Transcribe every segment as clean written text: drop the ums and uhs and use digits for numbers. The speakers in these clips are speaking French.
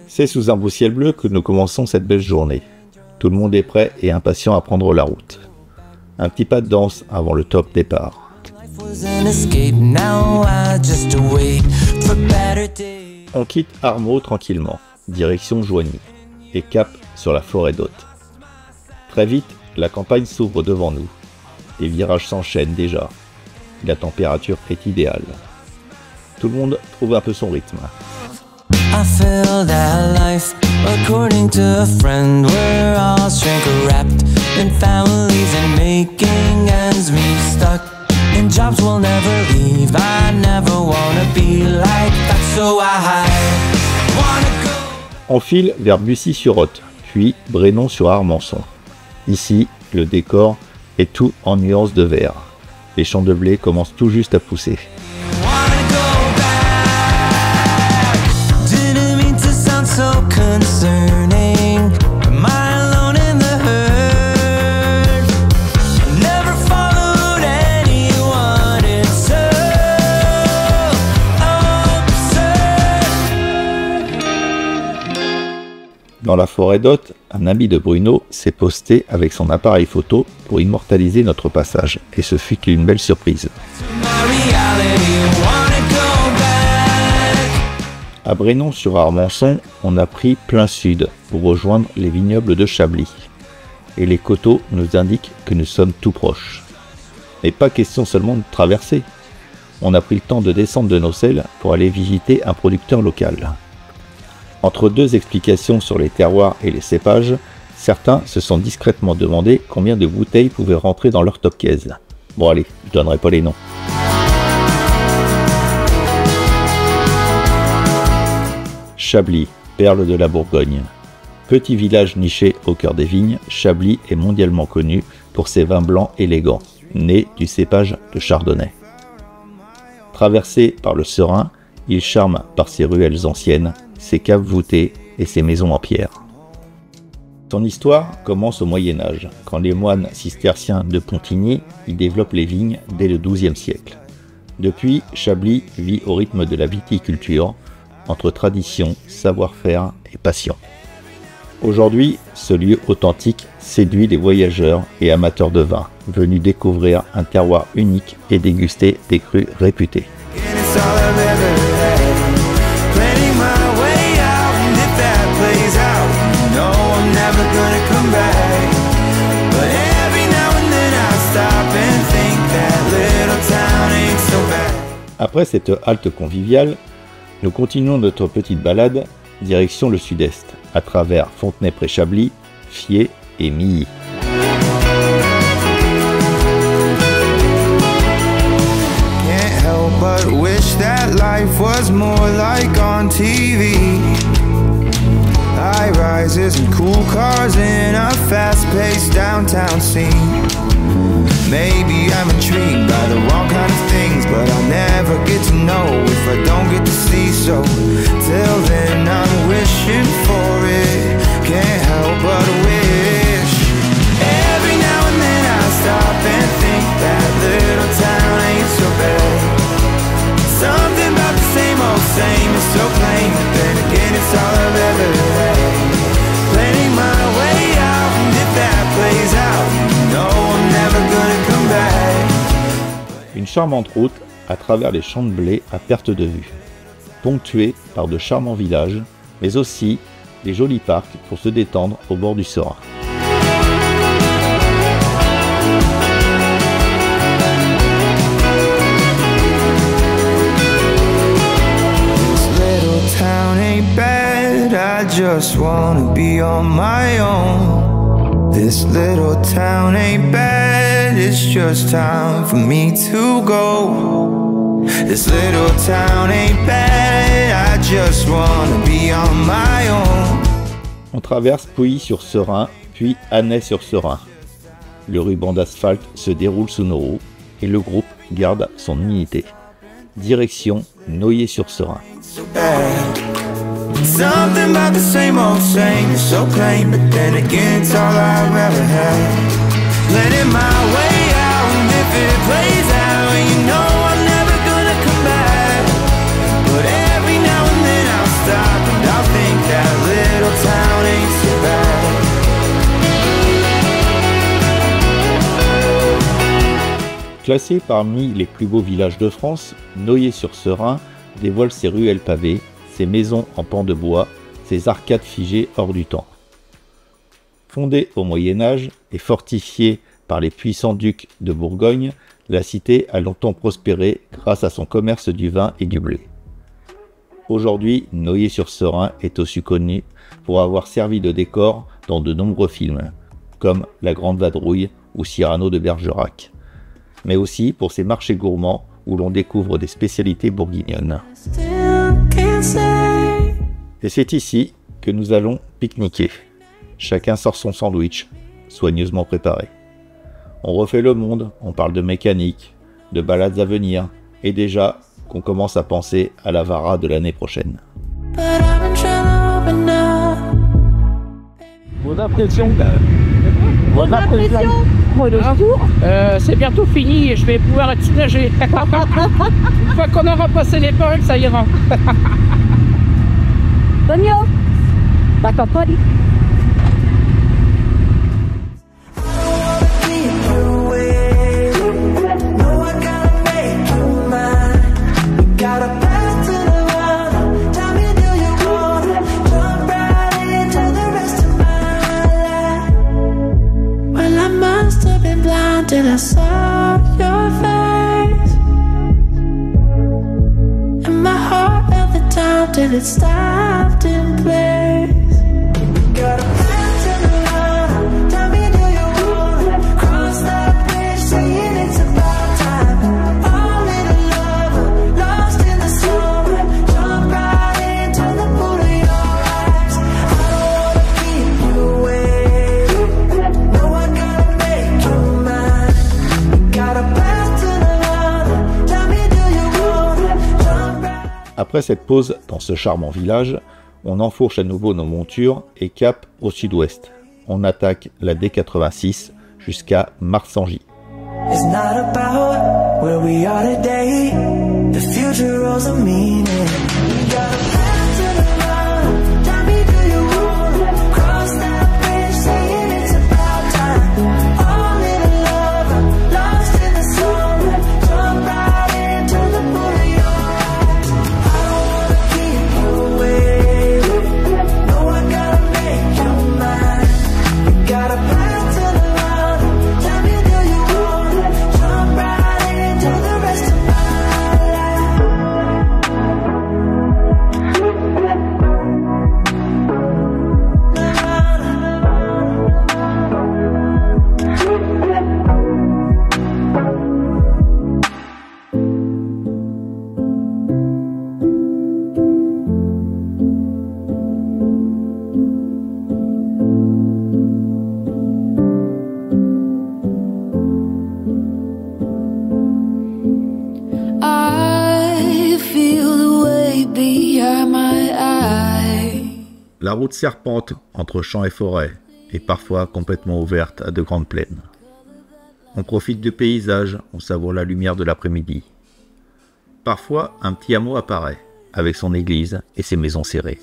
C'est sous un beau ciel bleu que nous commençons cette belle journée. Tout le monde est prêt et impatient à prendre la route. Un petit pas de danse avant le top départ. On quitte Armeau tranquillement, direction Joigny, et cap sur la forêt d'Hôtes. Très vite, la campagne s'ouvre devant nous. Les virages s'enchaînent déjà. La température est idéale. Tout le monde trouve un peu son rythme. I feel that life, according to a friend, we're all shrink-wrapped in families and making ends meet, stuck in jobs we'll never leave. I never wanna be like that, so I wanna go. On file vers Bussy-sur-Othe, puis Brénon-sur-Armançon. Ici, le décor est tout en nuances de vert. Les champs de blé commencent tout juste à pousser. Dans la forêt d'Hôtes, un ami de Bruno s'est posté avec son appareil photo pour immortaliser notre passage, et ce fut une belle surprise. À Brénon-sur-Armançon, on a pris plein sud pour rejoindre les vignobles de Chablis. Et les coteaux nous indiquent que nous sommes tout proches. Mais pas question seulement de traverser. On a pris le temps de descendre de Nocelles pour aller visiter un producteur local. Entre deux explications sur les terroirs et les cépages, certains se sont discrètement demandé combien de bouteilles pouvaient rentrer dans leur top case. Bon allez, je donnerai pas les noms. Chablis, perle de la Bourgogne. Petit village niché au cœur des vignes, Chablis est mondialement connu pour ses vins blancs élégants, nés du cépage de Chardonnay. Traversé par le Serein, il charme par ses ruelles anciennes, ses caves voûtées et ses maisons en pierre. Son histoire commence au Moyen-Âge, quand les moines cisterciens de Pontigny y développent les vignes dès le XIIe siècle. Depuis, Chablis vit au rythme de la viticulture, entre tradition, savoir-faire et passion. Aujourd'hui, ce lieu authentique séduit les voyageurs et amateurs de vin, venus découvrir un terroir unique et déguster des crus réputés. Après cette halte conviviale, nous continuons notre petite balade direction le sud-est, à travers Fontenay-près-Chablis, Fier et Milly. Can't help but wish that life was more like on TV. High rises and cool cars in a fast-paced downtown scene. Maybe I'm intrigued by the wrong kind of things, but I'll never get to know if I don't get to see. So till then I'm wishing for it, can't help but wish. Every now and then I stop and think that little town ain't so bad. Something about the same is so plain, but then again it's all I've ever had. Planning my way out, and if that plays out, no, I'm never gonna come back. Une charmante route à travers les champs de blé à perte de vue, ponctuée par de charmants villages, mais aussi des jolis parcs pour se détendre au bord du Serein. I just wanna be on my own. This little town ain't bad, it's just time for me to go. This little town ain't bad, I just wanna be on my own. On traverse Pouilly-sur-Serein, puis Annay-sur-Serein. Le ruban d'asphalte se déroule sous nos roues et le groupe garde son unité. Direction Noyers-sur-Serein. Something about the same is so plain, but then again it's all I've ever had. Letting my way out, and if it plays out, you know I'm never gonna come back. But every now and then I'll stop Classé parmi les plus beaux villages de France, Noyers-sur-Serein dévoile ses ruelles pavées, ses maisons en pans de bois, ses arcades figées hors du temps. Fondée au Moyen-Âge et fortifiée par les puissants ducs de Bourgogne, la cité a longtemps prospéré grâce à son commerce du vin et du blé. Aujourd'hui, Noyers-sur-Serein est aussi connu pour avoir servi de décor dans de nombreux films, comme La Grande Vadrouille ou Cyrano de Bergerac, mais aussi pour ses marchés gourmands où l'on découvre des spécialités bourguignonnes. Et c'est ici que nous allons pique-niquer. Chacun sort son sandwich, soigneusement préparé. On refait le monde, on parle de mécanique, de balades à venir, et déjà qu'on commence à penser à la Vara de l'année prochaine. Vos impressions c'est bientôt fini et je vais pouvoir être soulagé. Une fois qu'on aura passé l'époque, ça ira. Bonjour. T'attends pas, dit. Till I saw your face, and my heart held the time till it stopped in place. Got a plan to the line. Tell me, do you wanna cross that bridge? Saying it's about time. All in a lover, lost in the summer. Jump right into the pool of your eyes. I don't wanna keep you waiting. No, I gotta make you mine. Après cette pause dans ce charmant village, on enfourche à nouveau nos montures et cap au sud-ouest. On attaque la D86 jusqu'à Marsangy. La route serpente entre champs et forêts est parfois complètement ouverte à de grandes plaines. On profite du paysage, on savoure la lumière de l'après-midi. Parfois, un petit hameau apparaît, avec son église et ses maisons serrées.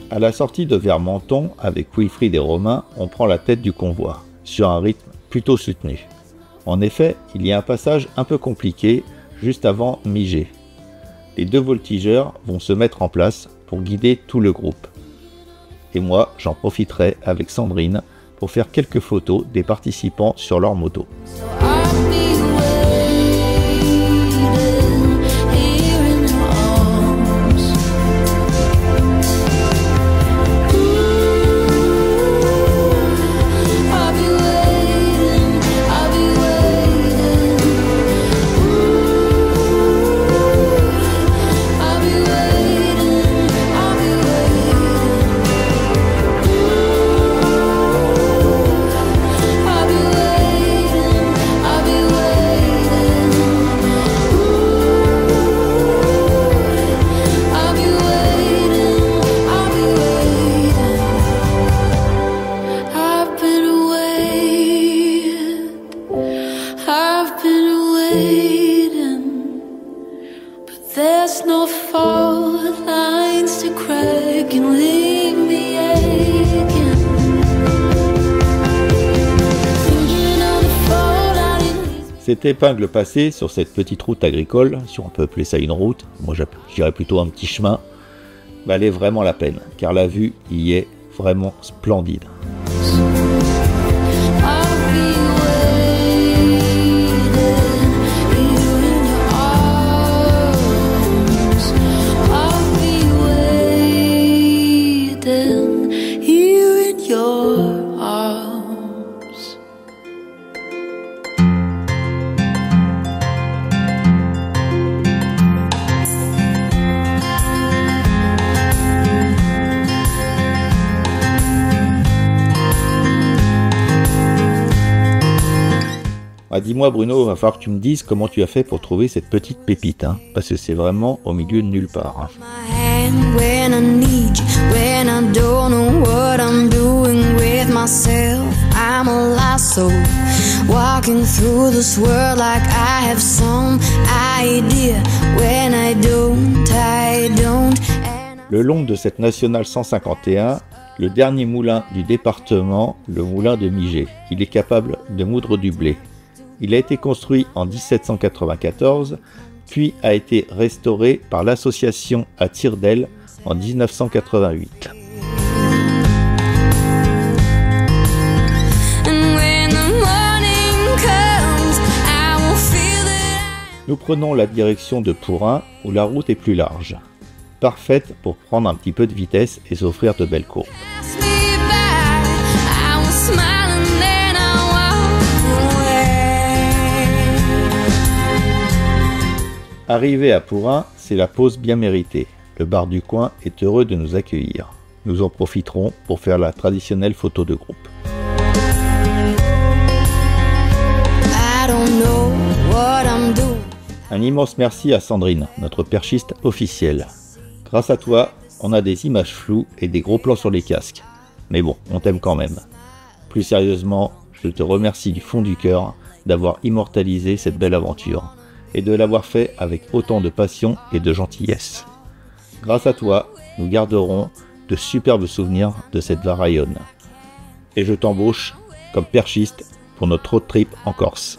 À la sortie de Vermenton, avec Wilfried et Romain, on prend la tête du convoi, sur un rythme plutôt soutenu. En effet, il y a un passage un peu compliqué juste avant Migé. Les 2 voltigeurs vont se mettre en place pour guider tout le groupe. Et moi, j'en profiterai avec Sandrine pour faire quelques photos des participants sur leur moto. There's no fault lines to crack and leave me aching. Cette épingle passée sur cette petite route agricole, si on peut appeler ça une route, moi je dirais plutôt un petit chemin, valait vraiment la peine, car la vue y est vraiment splendide. Ah, dis-moi Bruno, il va falloir que tu me dises comment tu as fait pour trouver cette petite pépite, hein, parce que c'est vraiment au milieu de nulle part. Hein. Le long de cette nationale 151, le dernier moulin du département, le moulin de Migé, il est capable de moudre du blé. Il a été construit en 1794, puis a été restauré par l'association à Tire-d'Aile en 1988. Nous prenons la direction de Pourin, où la route est plus large, parfaite pour prendre un petit peu de vitesse et s'offrir de belles courbes. Arrivé à Pourin, c'est la pause bien méritée. Le bar du coin est heureux de nous accueillir. Nous en profiterons pour faire la traditionnelle photo de groupe. Un immense merci à Sandrine, notre perchiste officielle. Grâce à toi, on a des images floues et des gros plans sur les casques. Mais bon, on t'aime quand même. Plus sérieusement, je te remercie du fond du cœur d'avoir immortalisé cette belle aventure et de l'avoir fait avec autant de passion et de gentillesse. Grâce à toi, nous garderons de superbes souvenirs de cette Varaillonne. Et je t'embauche comme perchiste pour notre road trip en Corse.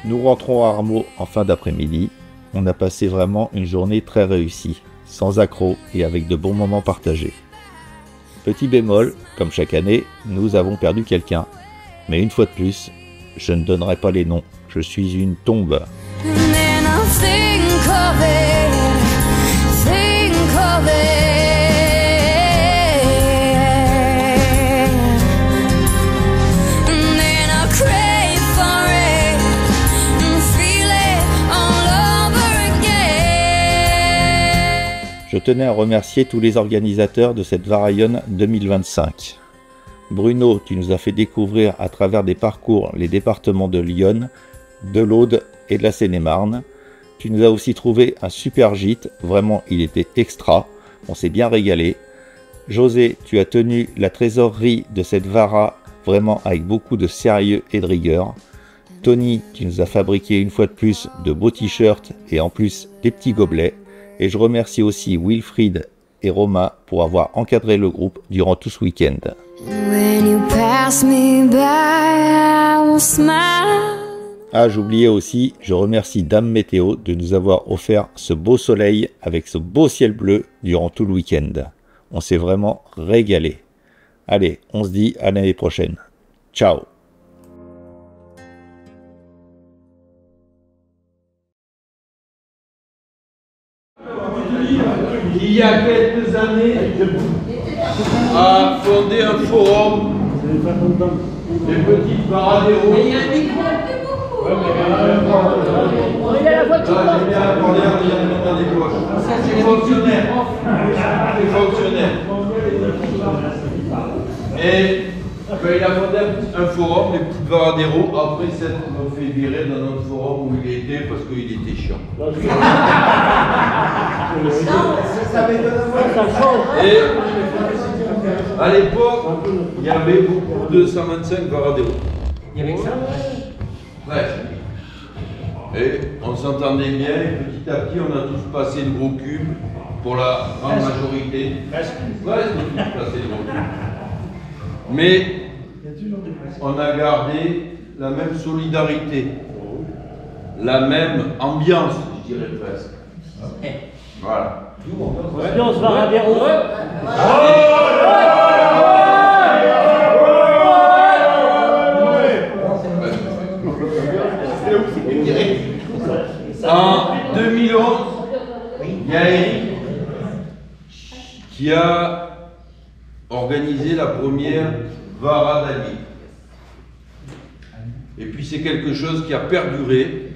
Nous rentrons à Armaux en fin d'après-midi. On a passé vraiment une journée très réussie, sans accroc et avec de bons moments partagés. Petit bémol, comme chaque année, nous avons perdu quelqu'un. Mais une fois de plus, je ne donnerai pas les noms, je suis une tombe. Je tenais à remercier tous les organisateurs de cette Varaillonne 2025. Bruno, tu nous as fait découvrir à travers des parcours les départements de l'Yonne, de l'Aude et de la Seine-et-Marne. Tu nous as aussi trouvé un super gîte, vraiment il était extra, on s'est bien régalé. José, tu as tenu la trésorerie de cette Vara vraiment avec beaucoup de sérieux et de rigueur. Tony qui nous a fabriqué une fois de plus de beaux t-shirts et en plus des petits gobelets. Et je remercie aussi Wilfried et Roma pour avoir encadré le groupe durant tout ce week-end. Ah, j'oubliais aussi, je remercie Dame Météo de nous avoir offert ce beau soleil avec ce beau ciel bleu durant tout le week-end. On s'est vraiment régalé. Allez, on se dit à l'année prochaine. Ciao. Il y a quelques années, a fondé un forum des petites Varadero. Il y a la voiture. Là, j'ai bien accordé un million dans les poches. C'est fonctionnaire. C'est fonctionnaire. Et ben, il a fondé un forum, les petites Varadero, après s'être fait virer dans notre forum où il était parce qu'il était chiant. Et à l'époque, il y avait beaucoup de 125 Varadero. Il y avait que ça. Ouais. Et on s'entendait bien, et petit à petit, on a tous passé le gros cube pour la grande majorité. Ouais, on a tous passé le gros cube. Mais on a gardé la même solidarité, la même ambiance, je dirais presque. Voilà. Ambiance Varadero. En 2011, il y a Eric qui a organisé la première Vara d'Allier. Et puis c'est quelque chose qui a perduré,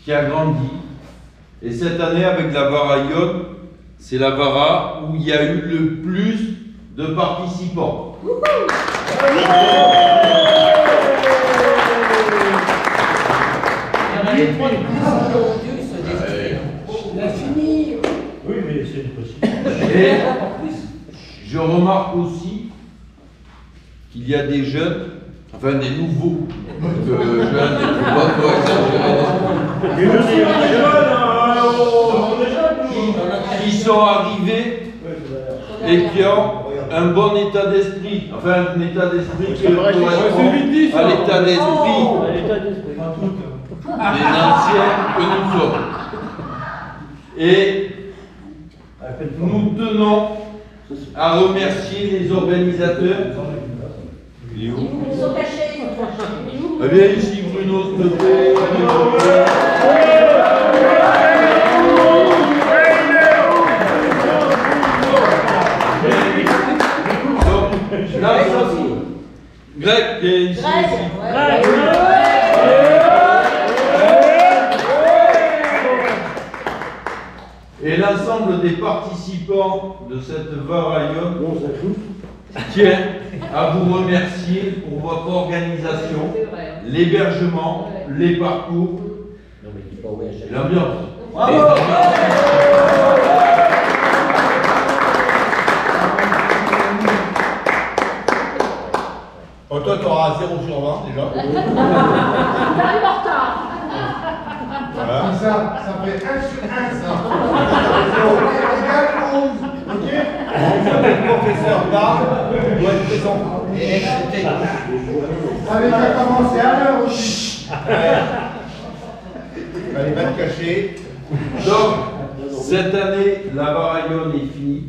qui a grandi. Et cette année, avec la Vara Ion, c'est la Vara où il y a eu le plus de participants. Et je remarque aussi qu'il y a des jeunes, enfin des nouveaux, jeunes, qui sont arrivés et qui ont un bon état d'esprit, enfin un état d'esprit qui correspond à l'état d'esprit des anciens que nous sommes. Et nous tenons à remercier les organisateurs. Il est où? Ils sont cachés. Eh bien ici Bruno, s'il te plaît. Donc, là, Greg qui est ici. Et l'ensemble des participants de cette Varaillon tient à vous remercier pour votre organisation, l'hébergement, les parcours, l'ambiance. Oh, toi, tu auras 0 sur 20 déjà. T'arrives en retard. Voilà. Ça fait 1 sur 1, ça. Égal 11. Ok. Le professeur parle, doit être présent. Allez, tu as commencé à l'heure aussi. Allez, va te cacher. Donc, cette année, la Varaillon est finie.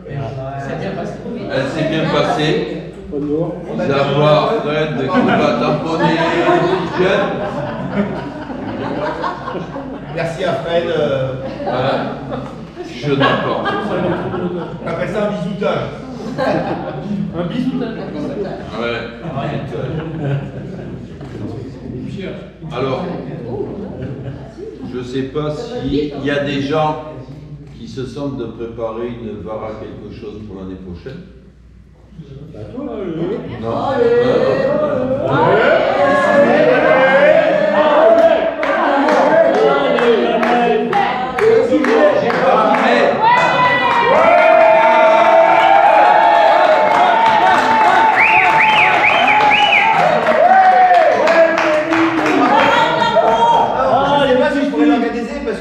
Elle s'est bien passée. D'avoir Fred qui va tamponner les jeunes. Merci à Fred. Voilà. Je n'apporte. On appelle ça un bisoutage. Un bisoutage. Ouais. Alors, je ne sais pas s'il y a des gens qui se sentent de préparer une Vara quelque chose pour l'année prochaine. Non.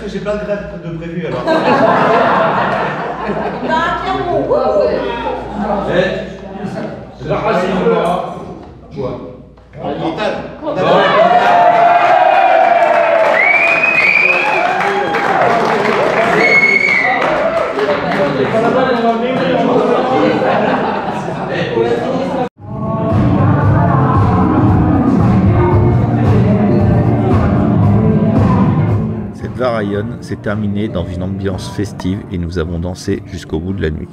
que j'ai plein de grèves de prévues alors. La racine de là. Quoi? Cette Varaillonne s'est terminée dans une ambiance festive et nous avons dansé jusqu'au bout de la nuit.